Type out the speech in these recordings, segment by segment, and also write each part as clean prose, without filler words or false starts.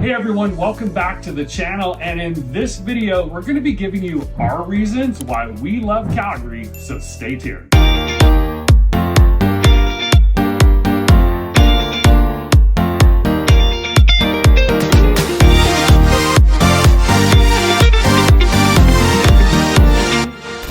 Hey everyone, welcome back to the channel, and in this video we're going to be giving you our reasons why we love Calgary, so stay tuned.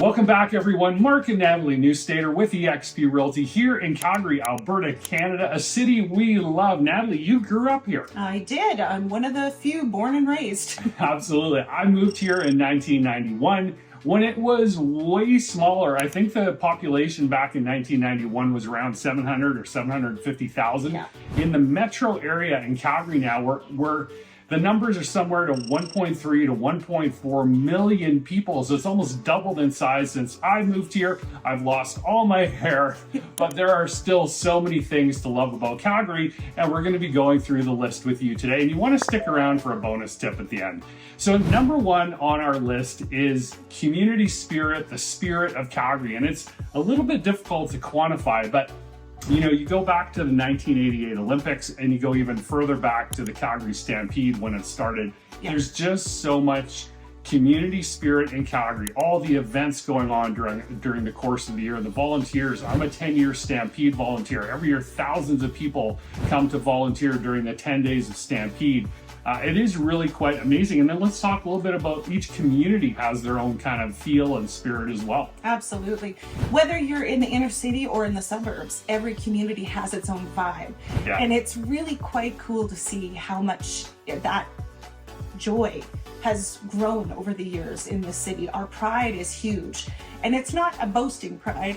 Welcome back everyone, Mark and Natalie Newstater with eXp Realty here in Calgary, Alberta, Canada, a city we love. Natalie, you grew up here. I did. I'm one of the few born and raised. Absolutely. I moved here in 1991 when it was way smaller. I think the population back in 1991 was around 700 or 750,000. Yeah. In the metro area in Calgary now, we're the numbers are somewhere to 1.3 to 1.4 million people. So it's almost doubled in size since I moved here. I've lost all my hair, but there are still so many things to love about Calgary. And we're going to be going through the list with you today. And you want to stick around for a bonus tip at the end. So number one on our list is community spirit, the spirit of Calgary. And it's a little bit difficult to quantify, but you know, you go back to the 1988 Olympics and you go even further back to the Calgary Stampede when it started. Yeah. There's just so much community spirit in Calgary, all the events going on during the course of the year, the volunteers. I'm a 10-year Stampede volunteer. Every year, thousands of people come to volunteer during the 10 days of Stampede. It is really quite amazing. And then let's talk a little bit about each community has their own kind of feel and spirit as well. Absolutely. Whether you're in the inner city or in the suburbs, every community has its own vibe. Yeah. And it's really quite cool to see how much that joy has grown over the years in the city. Our pride is huge. And it's not a boasting pride.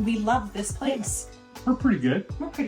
We love this place. We're pretty good.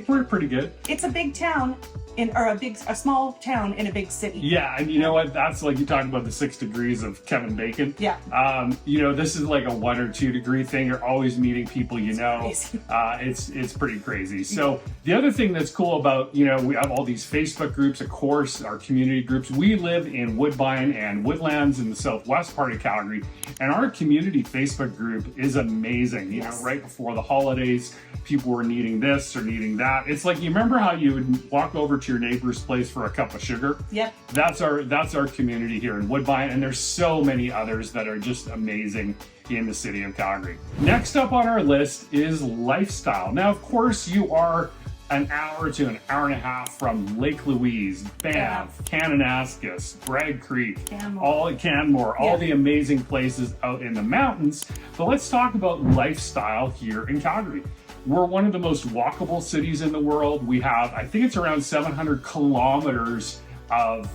We're pretty good. It's a big town. A small town in a big city. Yeah, and you know what? That's like you talk about the 6 degrees of Kevin Bacon. Yeah. You know, this is like a 1 or 2 degree thing. You're always meeting people you know. It's pretty crazy. So the other thing that's cool about, you know, we have all these Facebook groups, of course, our community groups. We live in Woodbine and Woodlands in the southwest part of Calgary, and our community Facebook group is amazing. You know, right before the holidays, people were needing this or needing that. It's like, you remember how you would walk over to your neighbor's place for a cup of sugar? Yep. That's our community here in Woodbine, and there's so many others that are just amazing in the city of Calgary. Next up on our list is lifestyle. Now, of course, you are an hour to an hour and a half from Lake Louise, Banff, Kananaskis, Bragg Creek, Canmore, all the amazing places out in the mountains. But let's talk about lifestyle here in Calgary. We're one of the most walkable cities in the world. We have, I think it's around 700 kilometers of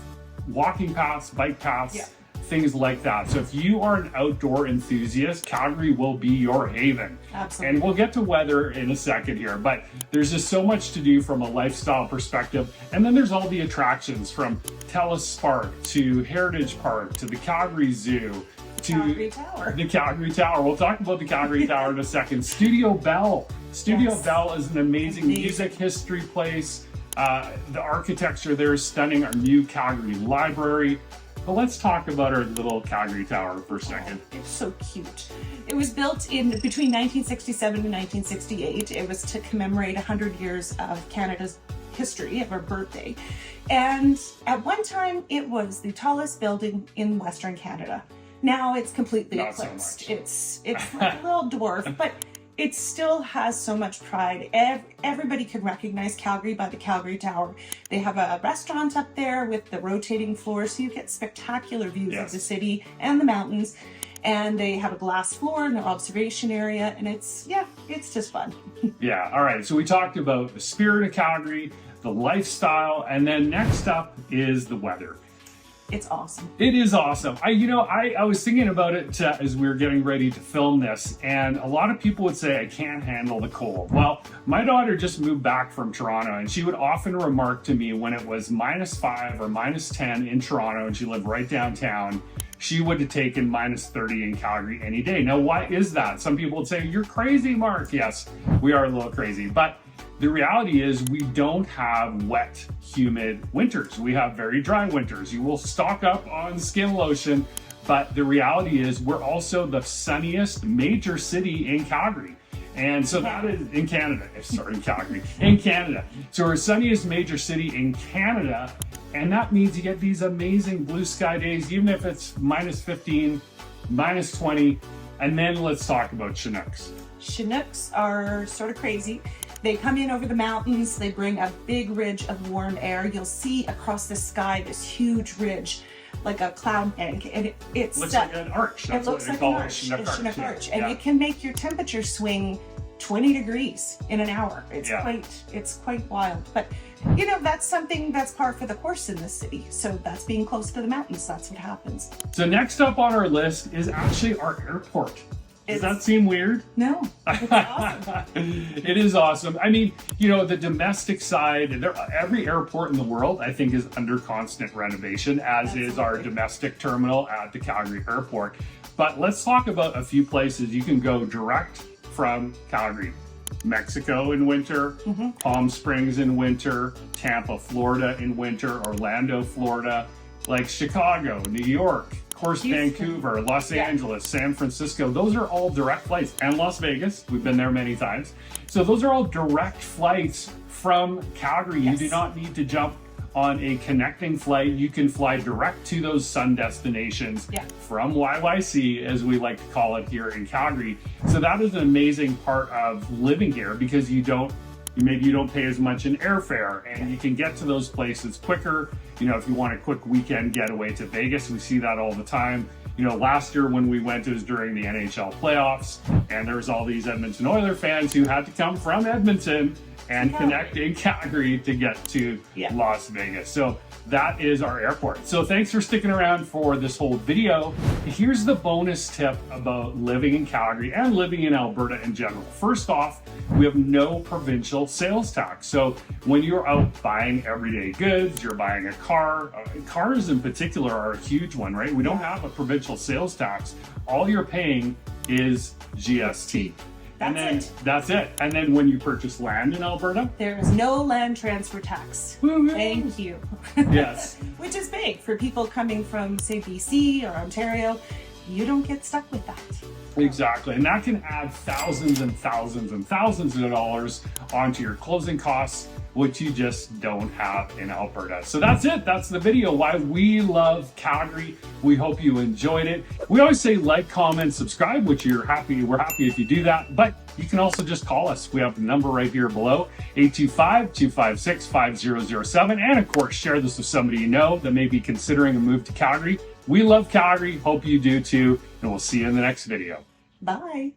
walking paths, bike paths, things like that. So if you are an outdoor enthusiast, Calgary will be your haven. Absolutely. And we'll get to weather in a second here, but there's just so much to do from a lifestyle perspective. And then there's all the attractions from Telus Park to Heritage Park to the Calgary Zoo. Calgary Tower. The Calgary Tower. We'll talk about the Calgary Tower in a second. Studio Bell. Bell is an amazing music history place. The architecture there is stunning. Our new Calgary Library. But let's talk about our little Calgary Tower for a second. It's so cute. It was built in between 1967 and 1968. It was to commemorate 100 years of Canada's history of our birthday. And at one time, it was the tallest building in Western Canada. Now it's completely eclipsed. So it's like a little dwarf, but it still has so much pride. Everybody can recognize Calgary by the Calgary Tower. They have a restaurant up there with the rotating floor, so you get spectacular views of the city and the mountains. And they have a glass floor in their observation area, and it's just fun. Yeah, all right. So we talked about the spirit of Calgary, the lifestyle, and then next up is the weather. It's awesome. It is awesome. I was thinking about it as we were getting ready to film this, and a lot of people would say, I can't handle the cold. Well, my daughter just moved back from Toronto, and she would often remark to me when it was -5 or -10 in Toronto, and she lived right downtown, she would have taken -30 in Calgary any day. Now, why is that? Some people would say, you're crazy, Mark. Yes, we are a little crazy, but the reality is we don't have wet, humid winters. We have very dry winters. You will stock up on skin lotion, but the reality is we're also the sunniest major city in Calgary. And so that is in Canada, sorry, in Calgary, in Canada. So our sunniest major city in Canada, and that means you get these amazing blue sky days, even if it's -15, -20. And then let's talk about Chinooks. Chinooks are sort of crazy. They come in over the mountains, they bring a big ridge of warm air. You'll see across the sky this huge ridge, like a cloud bank, and it looks like an arch. That's it looks what like they an call arch, it, a Chinook arch, and yeah. it can make your temperature swing 20 degrees in an hour. It's quite wild. But you know, that's something that's par for the course in this city. So that's being close to the mountains. That's what happens. So next up on our list is actually our airport. Does that seem weird? No, it's awesome. It is awesome. I mean, you know, the domestic side, every airport in the world, I think, is under constant renovation, as is our domestic terminal at the Calgary Airport. But let's talk about a few places you can go direct from Calgary. Mexico in winter, Palm Springs in winter, Tampa, Florida in winter, Orlando, Florida, like Chicago, New York, of course, Vancouver, Los Angeles, San Francisco. Those are all direct flights, and Las Vegas. We've been there many times. So those are all direct flights from Calgary. You do not need to jump on a connecting flight. You can fly direct to those sun destinations from YYC, as we like to call it here in Calgary. So that is an amazing part of living here, because maybe you don't pay as much in airfare, and you can get to those places quicker. You know, if you want a quick weekend getaway to Vegas, we see that all the time. You know, last year when we went, it was during the NHL playoffs, and there was all these Edmonton Oilers fans who had to come from Edmonton and connect in Calgary to get to Las Vegas. So that is our airport. So thanks for sticking around for this whole video. Here's the bonus tip about living in Calgary and living in Alberta in general. First off, we have no provincial sales tax. So when you're out buying everyday goods, you're buying a car, cars in particular are a huge one, right? We don't have a provincial sales tax. All you're paying is GST. That's it. And then when you purchase land in Alberta, there is no land transfer tax. Woo-hoo. Thank you. Yes. Which is big for people coming from, say, BC or Ontario. You don't get stuck with that. Exactly. And that can add thousands and thousands and thousands of dollars onto your closing costs, which you just don't have in Alberta. So that's it. That's the video. Why we love Calgary. We hope you enjoyed it. We always say like, comment, subscribe, which we're happy if you do that. But you can also just call us. We have the number right here below, 825-256-5007. And of course, share this with somebody you know that may be considering a move to Calgary. We love Calgary. Hope you do too. And we'll see you in the next video. Bye.